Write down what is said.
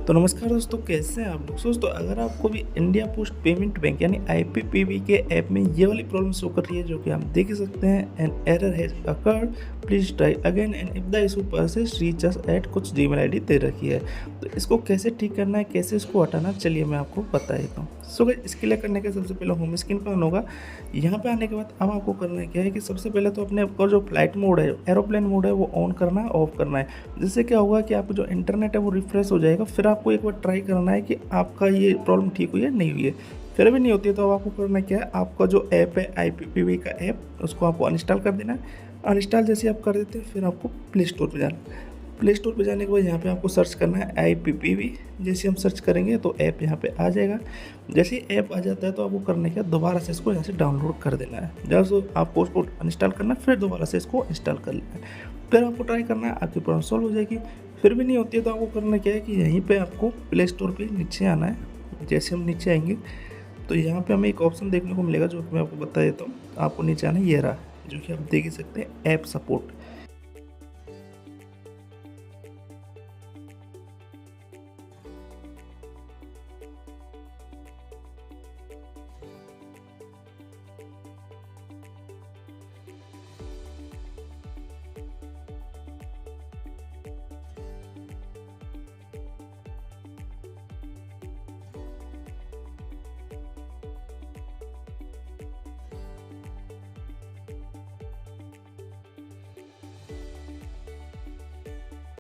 तो नमस्कार दोस्तों, कैसे हैं आप लोग। दोस्तों, अगर आपको भी इंडिया पोस्ट पेमेंट बैंक यानी आईपीपीबी के ऐप में ये वाली प्रॉब्लम शो कर रही है, जो कि आप देख ही सकते हैं, an error has occurred, please try again and if the issue persist reach us at कुछ जीमेल आईडी दे रखी है। तो इसको कैसे ठीक करना है, कैसे इसको हटाना, चलिए मैं आपको बता देता हूँ। सो गाइस, इसके लिए करने का सबसे पहले होम स्क्रीन पर ऑन होगा। यहाँ पे आने के बाद अब आपको करना है क्या है कि सबसे पहले तो अपने आपका जो फ्लाइट मोड है, एरोप्लेन मोड है, वो ऑन करना है, ऑफ करना है। जिससे क्या होगा कि आपका जो इंटरनेट है वो रिफ्रेश हो जाएगा। फिर आपको एक बार ट्राई करना है कि आपका ये प्रॉब्लम ठीक हुई है नहीं हुई है। फिर भी नहीं होती है तो अब आपको करना क्या है, आपका जो ऐप है आईपीपीबी का ऐप, उसको आपको अनइंस्टॉल कर देना है। अनइंस्टॉल जैसे आप कर देते हैं, फिर आपको प्ले स्टोर पर जाना है। प्ले स्टोर पे जाने के बाद यहाँ पे आपको सर्च करना है आईपीपीबी। जैसे हम सर्च करेंगे तो ऐप यहाँ पे आ जाएगा। जैसे ही ऐप आ जाता है तो आपको करने क्या, दोबारा से इसको यहाँ से डाउनलोड कर देना है। जब आपको उसको अनइंस्टॉल करना है, फिर दोबारा से इसको इंस्टॉल कर लेना है। फिर आपको ट्राई करना है, आपकी प्रॉब्लम सॉल्व हो जाएगी। फिर भी नहीं होती है तो आपको करना क्या है कि यहीं पर आपको प्ले स्टोर पर नीचे आना है। जैसे हम नीचे आएंगे तो यहाँ पर हमें एक ऑप्शन देखने को मिलेगा, जो कि मैं आपको बता देता हूँ। आपको नीचे आना है, ये रहा, जो कि आप देख ही सकते हैं, ऐप सपोर्ट।